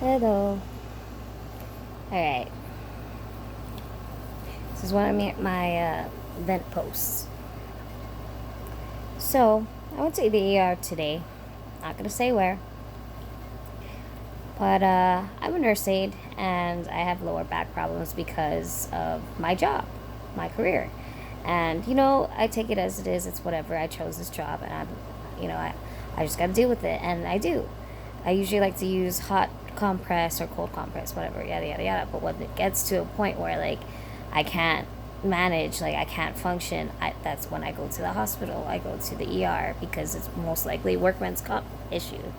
Hello. Alright. This is one of my event posts. So, I went to the ER today. Not gonna say where. But I'm a nurse aide and I have lower back problems because of my job, my career. And, I take it as it is. It's whatever. I chose this job and I just gotta deal with it. And I do. I usually like to use hot compress or cold compress, whatever, yada, yada, yada. But when it gets to a point where, I can't manage, I can't function, that's when I go to the hospital. I go to the ER because it's most likely workman's comp issue.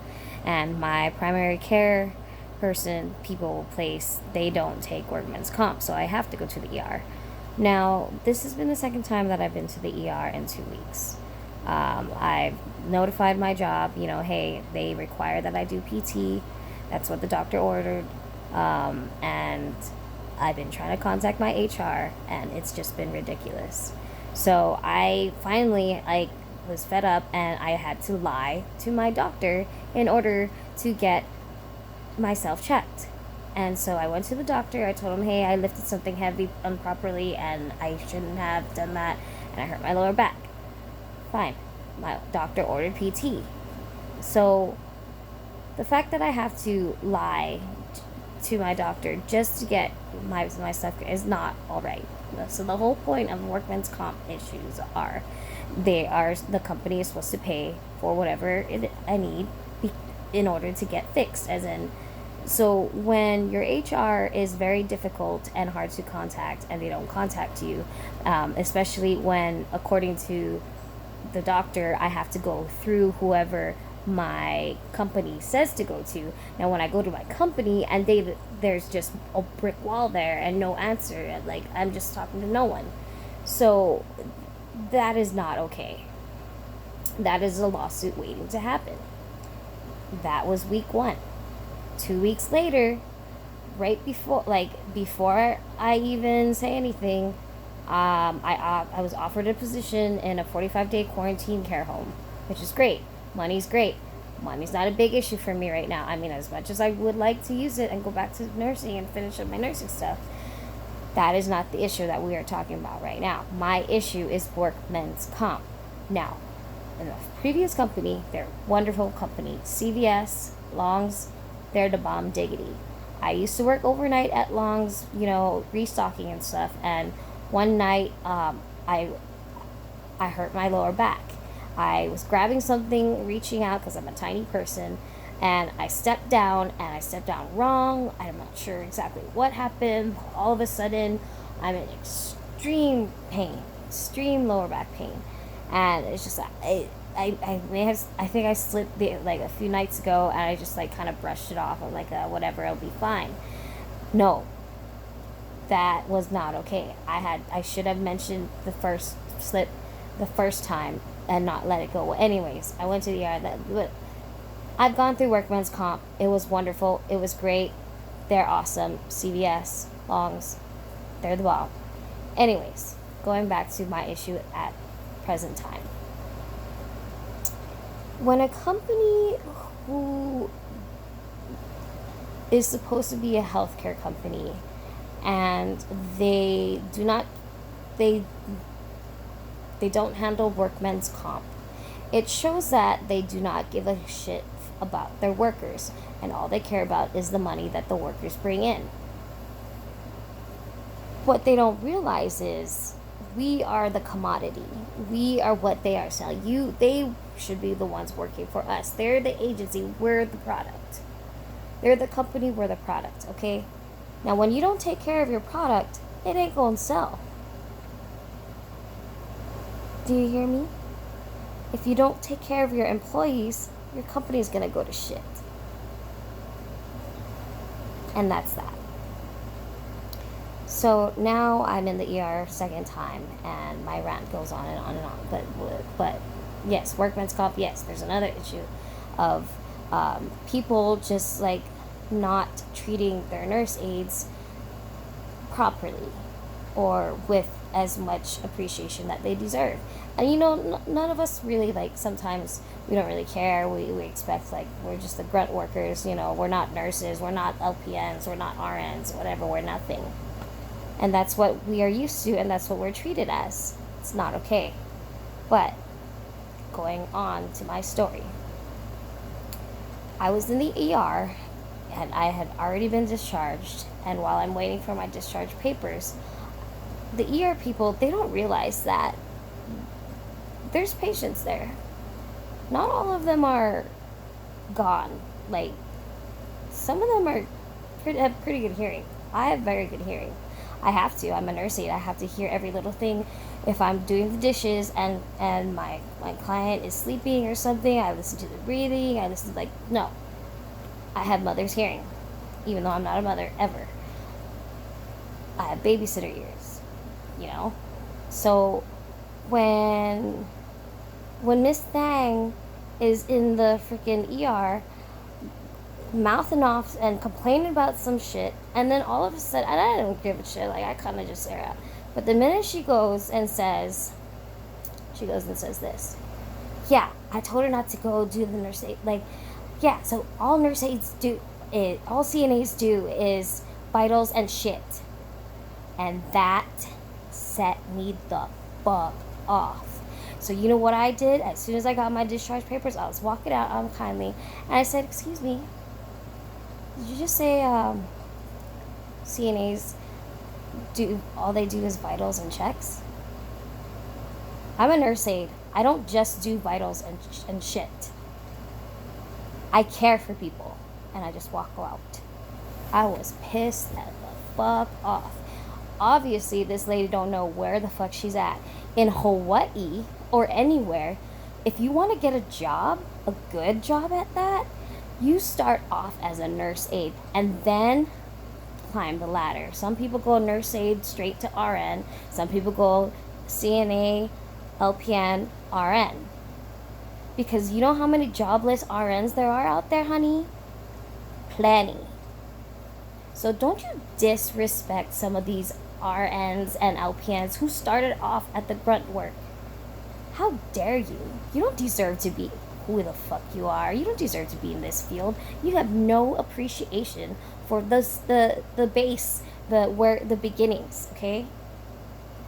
And my primary care place, they don't take workman's comp. So I have to go to the ER. Now, this has been the second time that I've been to the ER in 2 weeks. I've notified my job, hey, they require that I do PT. That's what the doctor ordered. And I've been trying to contact my HR, and it's just been ridiculous. So I finally, was fed up, and I had to lie to my doctor in order to get myself checked. And so I went to the doctor. I told him, hey, I lifted something heavy improperly, and I shouldn't have done that, and I hurt my lower back. Fine. My doctor ordered PT. So the fact that I have to lie to my doctor just to get my stuff is not all right. So the whole point of workman's comp issues the company is supposed to pay for whatever I need in order to get fixed, as in. So when your HR is very difficult and hard to contact, and they don't contact you, especially when, according to the doctor, I have to go through whoever my company says to go to. Now, when I go to my company and there's just a brick wall there and no answer, I'm just talking to no one. So that is not okay. That is a lawsuit waiting to happen. That was week 1. 2 weeks later, right before I even say anything, I was offered a position in a 45-day quarantine care home, which is great. Money's great. Money's not a big issue for me right now. I mean, as much as I would like to use it and go back to nursing and finish up my nursing stuff, that is not the issue that we are talking about right now. My issue is workman's comp. Now, in the previous company, they're a wonderful company. CVS, Longs, they're the bomb diggity. I used to work overnight at Longs, restocking and stuff, and one night I hurt my lower back. I was grabbing something, reaching out because I'm a tiny person, and I stepped down, and I stepped down wrong. I'm not sure exactly what happened. All of a sudden, I'm in extreme pain, extreme lower back pain, and it's just I think I slipped a few nights ago, and I just kind of brushed it off. I'm like, whatever, it'll be fine. No, that was not okay. I should have mentioned the first slip the first time and not let it go. Well, anyways, I went to the ER. I've gone through workman's comp. It was wonderful. It was great. They're awesome. CVS, Longs, they're the bomb. Anyways, going back to my issue at present time. When a company who is supposed to be a healthcare company and they don't handle workmen's comp, it shows that they do not give a shit about their workers, and all they care about is the money that the workers bring in. What they don't realize is we are the commodity. We are what they are selling. They should be the ones working for us. They're the agency. We're the product. They're the company. We're the product. Okay? Now, when you don't take care of your product, it ain't gonna sell. Do you hear me? If you don't take care of your employees, your company's gonna go to shit. And that's that. So now I'm in the ER second time, and my rant goes on and on and on. But yes, workman's comp. Yes, there's another issue of people just not treating their nurse aides properly or with as much appreciation that they deserve. And none of us really sometimes We don't really care. We expect, like, we're just the grunt workers, we're not nurses, we're not LPNs, we're not RNs, whatever, we're nothing. And that's what we are used to, and that's what we're treated as. It's not okay. But going on to my story, I was in the ER and I had already been discharged, and while I'm waiting for my discharge papers, the ER people, they don't realize that there's patients there. Not all of them are gone. Like, some of them have pretty good hearing. I have very good hearing. I have to. I'm a nurse aide. I have to hear every little thing. If I'm doing the dishes and my client is sleeping or something, I listen to the breathing. I listen to, like, no. I have mother's hearing, even though I'm not a mother ever. I have babysitter ears. So when Miss Thang is in the freaking ER mouthing off and complaining about some shit, and then all of a sudden, and I don't give a shit, like, I kind of just air out. But the minute she goes and says this, yeah, I told her not to go do the nurse aid, like, yeah, so all nurse aides do, all CNAs do is vitals and shit. And that set me the fuck off. So you know what I did? As soon as I got my discharge papers, I was walking out unkindly, and I said, "Excuse me, did you just say CNAs do all they do is vitals and checks?" I'm a nurse aide. I don't just do vitals and shit. I care for people, and I just walk out. I was pissed at the fuck off. Obviously, this lady don't know where the fuck she's at. In Hawaii or anywhere, if you want to get a job, a good job at that, you start off as a nurse aide and then climb the ladder. Some people go nurse aide straight to RN. Some people go CNA, LPN, RN. Because you know how many jobless RNs there are out there, honey? Plenty. So don't you disrespect some of these RNs and LPNs who started off at the grunt work. How dare you? You don't deserve to be who the fuck you are. You don't deserve to be in this field. You have no appreciation for the base, the beginnings, okay?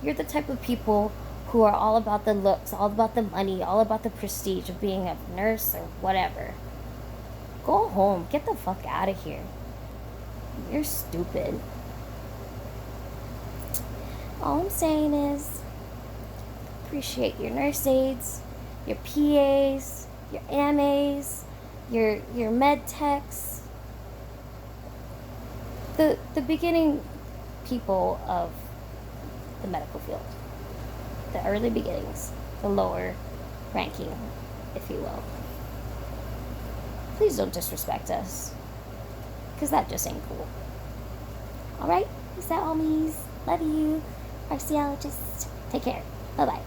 You're the type of people who are all about the looks, all about the money, all about the prestige of being a nurse or whatever. Go home. Get the fuck out of here. You're stupid. All I'm saying is, appreciate your nurse aides, your PAs, your MAs, your med techs, the beginning people of the medical field, the early beginnings, the lower ranking, if you will. Please don't disrespect us, because that just ain't cool. Alright? Is that all, me's? Love you. Archaeologist. Take care. Bye-bye.